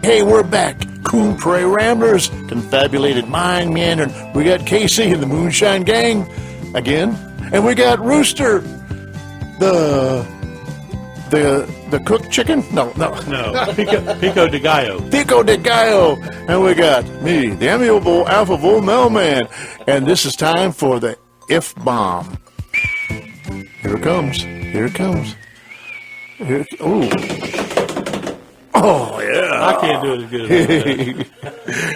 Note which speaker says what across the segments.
Speaker 1: Hey, we're back. Coon Prairie Ramblers, confabulated mind, meandering. We got Casey and the Moonshine Gang again, and we got Rooster, the cooked chicken. No,
Speaker 2: Pico de Gallo.
Speaker 1: Pico de Gallo, and we got me, the amiable Alpha Bull Mailman, and this is time for the If Bomb. Here it comes. Here it comes. Here, oh yeah!
Speaker 2: I can't do it as good as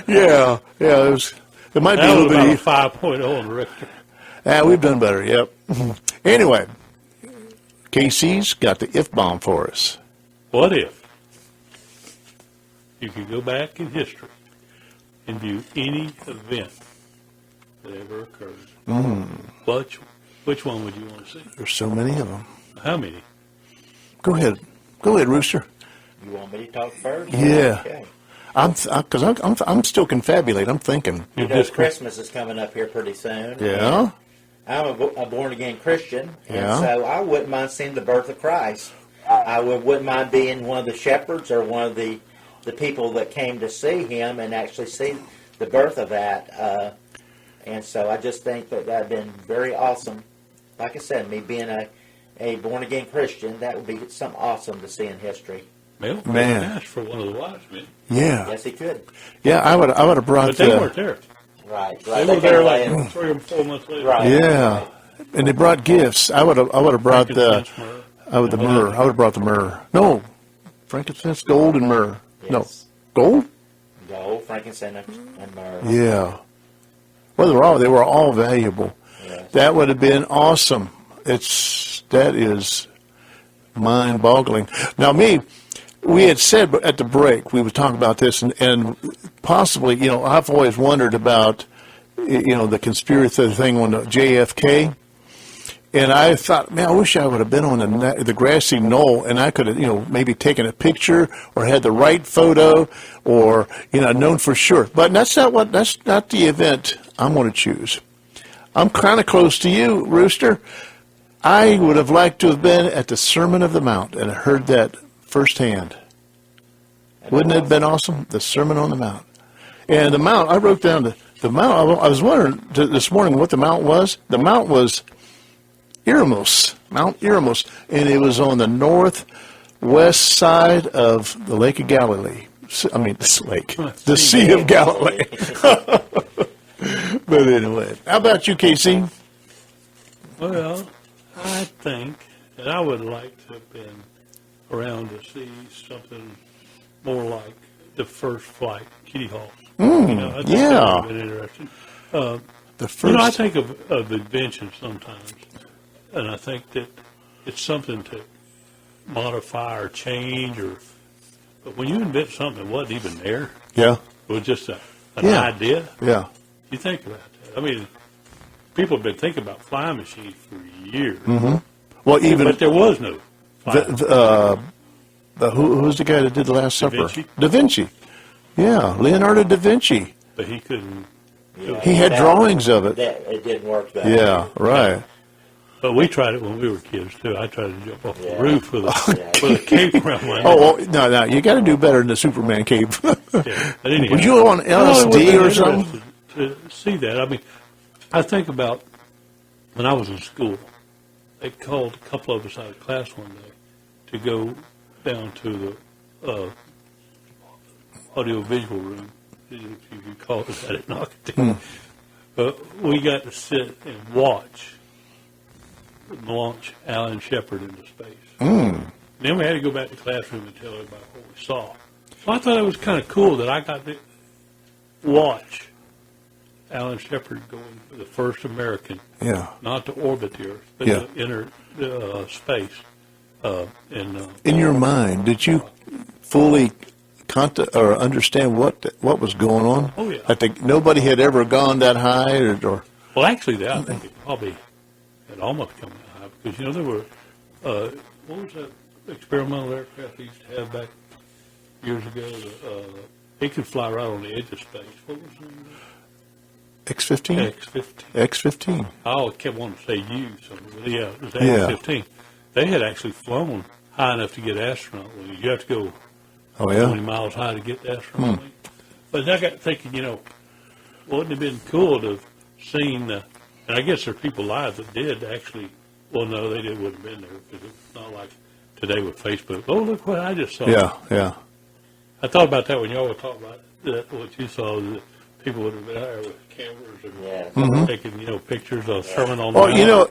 Speaker 1: that. yeah. It might be a little bit.
Speaker 2: 5.0 on the Richter.
Speaker 1: Yeah, we've done better. Yep. Anyway, KC's got the if bomb for us.
Speaker 2: What if you could go back in history and view any event that ever occurred? Which one would you want to see?
Speaker 1: There's so many of them.
Speaker 2: How many?
Speaker 1: Go ahead, Rooster.
Speaker 3: You want me to talk first?
Speaker 1: Yeah.
Speaker 3: Okay.
Speaker 1: I'm still confabulating. I'm thinking.
Speaker 3: You know, Christmas is coming up here pretty soon.
Speaker 1: Yeah.
Speaker 3: I'm a born-again Christian, and
Speaker 1: Yeah.
Speaker 3: so I wouldn't mind seeing the birth of Christ. I wouldn't mind being one of the shepherds or one of the people that came to see him and actually see the birth of that. And so I just think that would have been very awesome. Like I said, me being a born-again Christian, that would be something awesome to see in history.
Speaker 2: Well,
Speaker 1: Man.
Speaker 2: asked for one of the wise men.
Speaker 1: Yeah.
Speaker 3: Yes, he could.
Speaker 1: Yeah, I would have brought.
Speaker 2: But they weren't there.
Speaker 3: Right.
Speaker 2: They were there like 3 or 4 months later.
Speaker 3: Right.
Speaker 1: Yeah, and they brought gifts. I would have brought the myrrh. I would have brought the myrrh. No, frankincense, gold, and myrrh.
Speaker 3: Yes.
Speaker 1: No, gold.
Speaker 3: Gold, frankincense, and myrrh.
Speaker 1: Yeah. Well, they were all valuable.
Speaker 3: Yes.
Speaker 1: That would have been awesome. That is mind-boggling. Now, we had said at the break, we would talk about this, and possibly, I've always wondered about, the conspiracy thing on the JFK, and I thought, man, I wish I would have been on the grassy knoll, and I could have, maybe taken a picture or had the right photo, or known for sure. But that's not the event I'm going to choose. I'm kind of close to you, Rooster. I would have liked to have been at the Sermon of the Mount and heard that firsthand. Wouldn't it have been awesome? The Sermon on the Mount. And the Mount, I wrote down the Mount. I was wondering this morning what the Mount was. The Mount was Eremos, Mount Eremos, and it was on the northwest side of the Lake of Galilee. I mean, this lake, the Sea of Galilee. But anyway, how about you, Casey?
Speaker 2: Well, I think that I would like to have been around to see something more like the first flight, Kitty Hawk. I think that would have been interesting.
Speaker 1: The first.
Speaker 2: I think of invention sometimes, and I think that it's something to modify or change, but when you invent something that wasn't even there, it was just an idea.
Speaker 1: Yeah.
Speaker 2: You think about that. I mean, people have been thinking about flying machines for years.
Speaker 1: Mm-hmm. Well,
Speaker 2: but there was no flying
Speaker 1: who's the guy that did the Last Supper? Da Vinci. Yeah, Leonardo da Vinci.
Speaker 2: But he couldn't.
Speaker 3: Yeah,
Speaker 1: he had drawings of it.
Speaker 3: It didn't work that
Speaker 1: way. Right.
Speaker 2: But we tried it when we were kids too. I tried to jump off the roof with a cape around my neck.
Speaker 1: No, you got to do better than the Superman cape.
Speaker 2: But anyhow,
Speaker 1: would you go on LSD or something?
Speaker 2: To see that, I mean, I think about when I was in school. They called a couple of us out of class one day to go down to the audio-visual room, if you could call it that at Nocatee. But we got to sit and watch launch Alan Shepard into space. Then we had to go back to the classroom and tell everybody what we saw. So I thought it was kind of cool that I got to watch Alan Shepard going the first American, not to orbit the Earth, but to enter space. In
Speaker 1: your mind, did you fully understand what was going on?
Speaker 2: Oh yeah.
Speaker 1: I think nobody had ever gone that high, or
Speaker 2: well, actually, I think it probably had almost come that high because there were what was that experimental aircraft they used to have back years ago? It could fly right on the edge of space. What was it?
Speaker 1: X-15? X-15.
Speaker 2: I kept wanting to say U, but yeah, it was X-15. They had actually flown high enough to get astronaut wings. You have to go
Speaker 1: Oh, yeah?
Speaker 2: 20 miles high to get that from me. But I got thinking, wouldn't it have been cool to have seen, and I guess there are people alive that did actually, well, no, they wouldn't have been there because it's not like today with Facebook. Oh, look what I just saw.
Speaker 1: Yeah, yeah.
Speaker 2: I thought about that when y'all were talking about that, what you saw, that people would have been out there with cameras and taking, pictures of Sherman on the
Speaker 1: Well,
Speaker 2: Mount.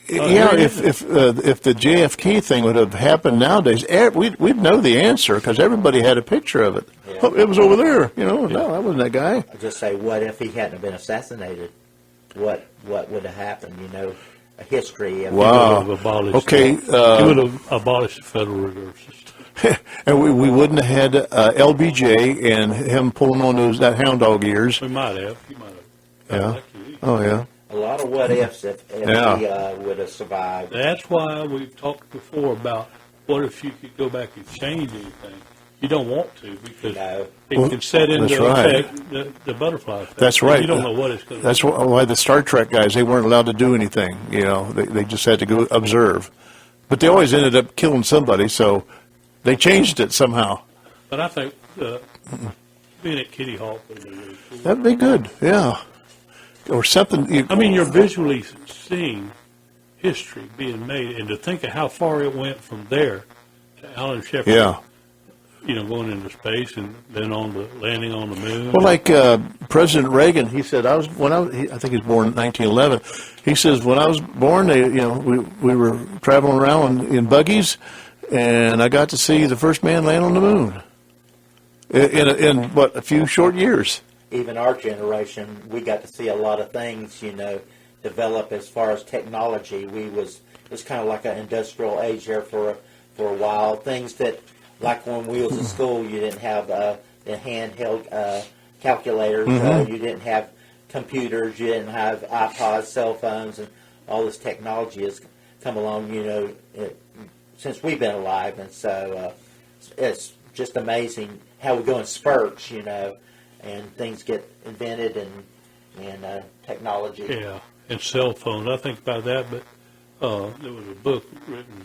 Speaker 1: if the JFK thing would have happened nowadays, we'd know the answer because everybody had a picture of it.
Speaker 3: Yeah.
Speaker 1: Oh, it was over there. No, that wasn't that guy.
Speaker 3: I just say, what if he hadn't been assassinated? What would have happened? A history of
Speaker 1: Wow.
Speaker 2: He would have abolished
Speaker 1: Okay,
Speaker 2: he would have abolished the Federal Reserve System.
Speaker 1: And we wouldn't have had LBJ and him pulling on that hound dog ears.
Speaker 2: We might have. He might have.
Speaker 1: Yeah.
Speaker 2: Elected.
Speaker 1: Oh, yeah.
Speaker 3: a lot of what ifs if
Speaker 1: Yeah.
Speaker 3: he would have survived.
Speaker 2: That's why we've talked before about what if you could go back and change anything. You don't want to because
Speaker 3: No.
Speaker 2: it can set into
Speaker 1: that's right.
Speaker 2: effect the butterfly effect.
Speaker 1: That's right.
Speaker 2: You don't know what it's going to
Speaker 1: That's why the Star Trek guys, they weren't allowed to do anything. They just had to go observe. But they always ended up killing somebody, so they changed it somehow.
Speaker 2: But I think being at Kitty Hawk would be really cool.
Speaker 1: That'd be good, yeah. Or something.
Speaker 2: I mean, you're visually seeing history being made, and to think of how far it went from there to Alan Shepard,
Speaker 1: Yeah.
Speaker 2: Going into space and then landing on the moon.
Speaker 1: Well, like President Reagan, he said, I think he was born in 1911. He says, when I was born, we were traveling around in and I got to see the first man land on the moon. In a few short years.
Speaker 3: Even our generation, we got to see a lot of things, develop as far as technology. It was kind of like an industrial age there for a while. Things that, like when we was in school, you didn't have the handheld calculators, you didn't have computers, you didn't have iPods, cell phones, and all this technology has come along, since we've been alive. And so it's just amazing how we go in spurts, and things get invented and technology.
Speaker 2: Yeah, and cell phones. I think about that, but there was a book written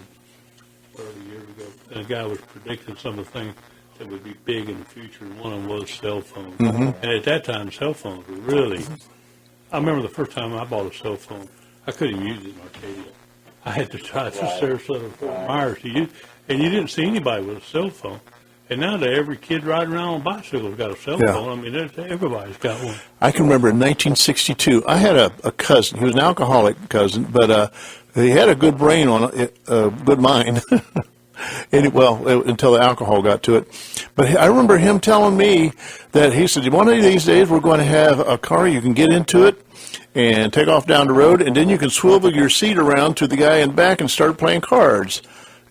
Speaker 2: 30 years ago, and a guy was predicting some of the things that would be big in the future, and one of them was cell phones. And at that time, cell phones were really... I remember the first time I bought a cell phone, I couldn't even use it in Arcadia. I had to try to Sarasota and Fort Myers to use, and you didn't see anybody with a cell phone. And nowadays, every kid riding around on bicycles got a cell phone. I mean, everybody's got one.
Speaker 1: I can remember in 1962, I had a cousin. He was an alcoholic cousin, but he had a good brain on it, good mind. Until the alcohol got to it. But I remember him telling me that he said, one of these days we're going to have a car, you can get into it and take off down the road, and then you can swivel your seat around to the guy in back and start playing cards.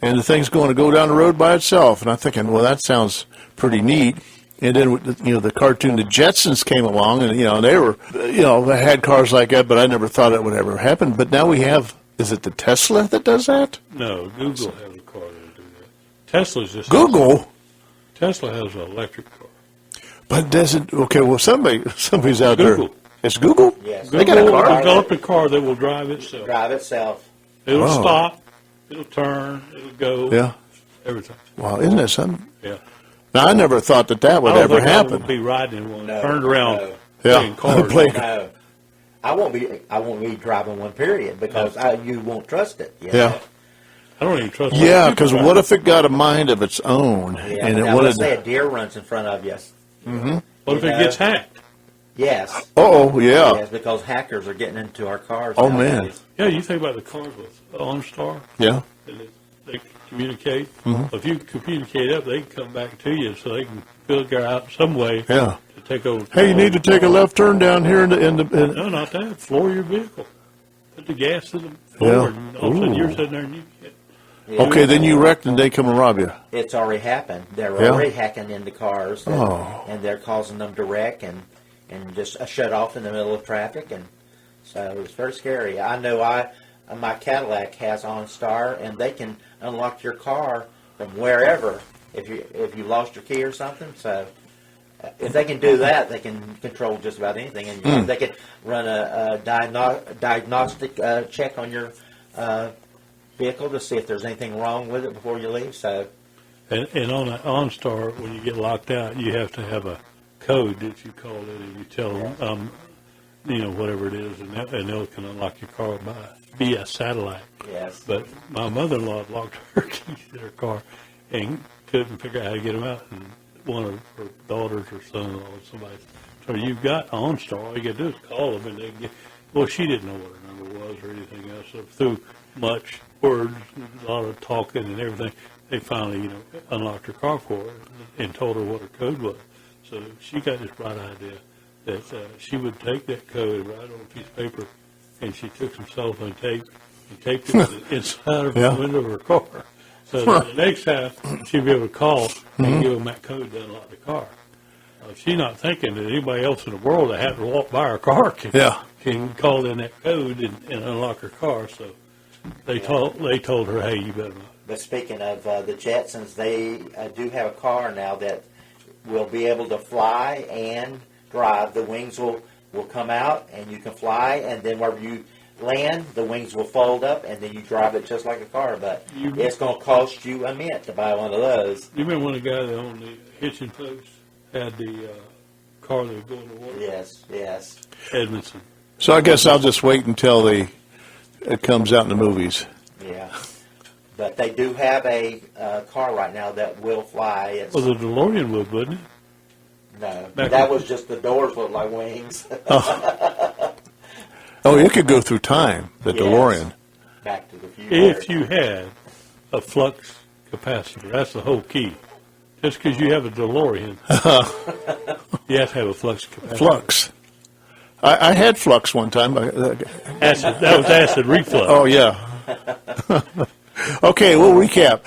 Speaker 1: And the thing's going to go down the road by itself. And I'm thinking, well, that sounds pretty neat. And then, the cartoon, the Jetsons came along, and, they were, they had cars like that, but I never thought it would ever happen. But now we have, is it the Tesla that does that?
Speaker 2: No, Google has a car that'll do that. Tesla's just...
Speaker 1: Google?
Speaker 2: Tesla has an electric car.
Speaker 1: But doesn't, okay, well, somebody's out
Speaker 2: Google.
Speaker 1: there. It's Google?
Speaker 3: Yes.
Speaker 1: They got a
Speaker 2: Google
Speaker 1: car?
Speaker 2: developed a car that will drive itself.
Speaker 3: Drive itself.
Speaker 2: It'll
Speaker 1: Oh.
Speaker 2: stop, it'll turn, it'll go.
Speaker 1: Yeah.
Speaker 2: Everything.
Speaker 1: Wow, isn't that something?
Speaker 2: Yeah.
Speaker 1: Now, I never thought that would
Speaker 2: I don't
Speaker 1: ever
Speaker 2: think I
Speaker 1: happen.
Speaker 2: would be riding in one,
Speaker 3: No,
Speaker 2: turned around,
Speaker 3: no.
Speaker 2: playing cards.
Speaker 1: Play-
Speaker 3: No, I won't be driving one, period, because you won't trust it.
Speaker 1: Yeah.
Speaker 2: I don't even trust
Speaker 1: Yeah,
Speaker 2: my
Speaker 1: because
Speaker 2: supervisor.
Speaker 1: what if it got a mind of its own?
Speaker 3: Yeah.
Speaker 1: And it
Speaker 3: Now,
Speaker 1: wanted
Speaker 3: let's say a deer runs in front of you.
Speaker 2: What if it gets hacked?
Speaker 3: Yes.
Speaker 1: yeah.
Speaker 3: Yes, because hackers are getting into our cars.
Speaker 1: Oh, man.
Speaker 3: nowadays.
Speaker 2: Yeah, you think about the cars with OnStar,
Speaker 1: Yeah.
Speaker 2: and they communicate. If you communicate up, they can come back to you, so they can figure out some way
Speaker 1: Yeah.
Speaker 2: to take over.
Speaker 1: Hey, you need to take a left turn down here in the
Speaker 2: No, not that. Floor your vehicle. Put the gas to the floor, and all of a sudden
Speaker 1: Ooh.
Speaker 2: you're sitting there and you get...
Speaker 3: Yeah.
Speaker 1: Okay, then you wrecked and they come and rob you.
Speaker 3: It's already happened. They're
Speaker 1: Yeah.
Speaker 3: already hacking into cars, and,
Speaker 1: Oh.
Speaker 3: and they're causing them to wreck and just shut off in the middle of traffic, and so it's very scary. I know my Cadillac has OnStar, and they can unlock your car from wherever if you lost your key or something. So if they can do that, they can control just about anything, and they can run a diagnostic check on your vehicle to see if there's anything wrong with it before you leave. So
Speaker 2: And on an OnStar, when you get locked out, you have to have a code that you call it, and you tell them, whatever it is, and they can unlock your car via satellite.
Speaker 3: Yes.
Speaker 2: But my mother-in-law locked her keys in her car and couldn't figure out how to get them out. And one of her daughters or son-in-law, somebody, so you've got OnStar. All you got to do is call them, and they get. Well, she didn't know what her number was or anything else. So through much words, a lot of talking and everything, they finally, unlocked her car for her and told her what her code was. So she got this bright idea that she would take that code, write it on a piece of paper, and she took some cellophane tape and taped it to the inside of the window of her car. So that the next time she'd be able to call and give them that code to unlock the car. She's not thinking that anybody else in the world that had to walk by her car can call in that code and unlock her car. So they told her, hey, you better not.
Speaker 3: But speaking of the Jetsons, they do have a car now that will be able to fly and drive. The wings will come out, and you can fly, and then wherever you land, the wings will fold up, and then you drive it just like a car. But it's going to cost you a mint to buy one of those.
Speaker 2: You remember when the guy that owned the hitching post had the car that would go in the water?
Speaker 3: Yes.
Speaker 2: Edmondson.
Speaker 1: So I guess I'll just wait until it comes out in the movies.
Speaker 3: Yeah. But they do have a car right now that will fly.
Speaker 2: Well, the DeLorean would, wouldn't it?
Speaker 3: No, that was just the doors look like wings.
Speaker 1: Oh, it could go through time, the DeLorean.
Speaker 3: Back to the Future.
Speaker 2: If you had a flux capacitor, that's the whole key. Just because you have a DeLorean, you have to have a flux capacitor.
Speaker 1: Flux. I had flux one time.
Speaker 2: Acid, that was acid reflux.
Speaker 1: Oh, yeah. Okay, we'll recap.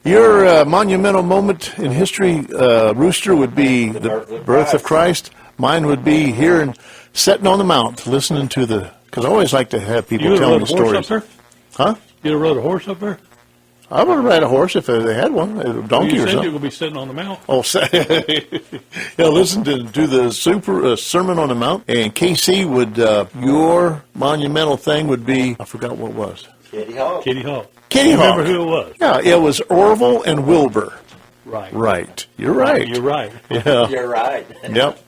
Speaker 1: Your monumental moment in history, Rooster, would be the birth of Christ. Mine would be here and sitting on the mount, listening to because I always like to have people tell me stories.
Speaker 2: Up there?
Speaker 1: Huh?
Speaker 2: You ever rode a horse up there?
Speaker 1: I would ride a horse if they had one, a donkey
Speaker 2: you
Speaker 1: or
Speaker 2: said
Speaker 1: something.
Speaker 2: you were going to be sitting on the mount.
Speaker 1: Oh, listen to the Sermon on the Mount. And KC would, your monumental thing would be, I forgot what it was.
Speaker 3: Kitty Hawk.
Speaker 2: Kitty Hawk.
Speaker 1: Kitty Hawk.
Speaker 2: Remember who it was?
Speaker 1: Yeah, it was Orville and Wilbur.
Speaker 2: Right.
Speaker 1: Right. You're right.
Speaker 2: You're right.
Speaker 1: Yeah.
Speaker 3: You're right.
Speaker 1: Yep.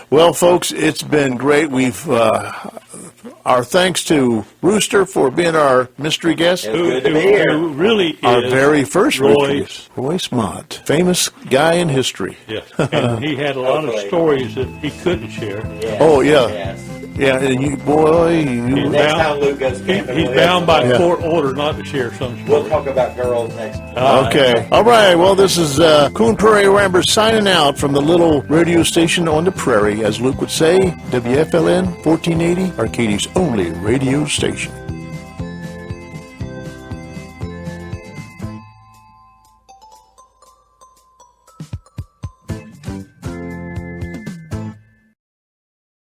Speaker 1: Well, folks, it's been great. We've our thanks to Rooster for being our mystery guest.
Speaker 3: It's good to be here.
Speaker 2: Who really is
Speaker 1: Our very first
Speaker 2: Roy.
Speaker 1: mystery guest, Roy Smott, famous guy in history.
Speaker 2: Yes. And he had a lot of
Speaker 3: Hopefully.
Speaker 2: stories that he couldn't share.
Speaker 3: Yes,
Speaker 1: Oh, yeah.
Speaker 3: Yes.
Speaker 1: Yeah, and you, boy, you,
Speaker 3: Next time Luke goes camping,
Speaker 2: He's
Speaker 3: we'll
Speaker 2: bound by
Speaker 1: Yeah.
Speaker 2: court order not to share some
Speaker 3: We'll
Speaker 2: stories.
Speaker 3: talk about girls next time.
Speaker 1: okay. All right. Well, this is Coon Prairie Ramblers signing out from the little radio station on the prairie, as Luke would say, WFLN 1480, Arcadia's only radio station.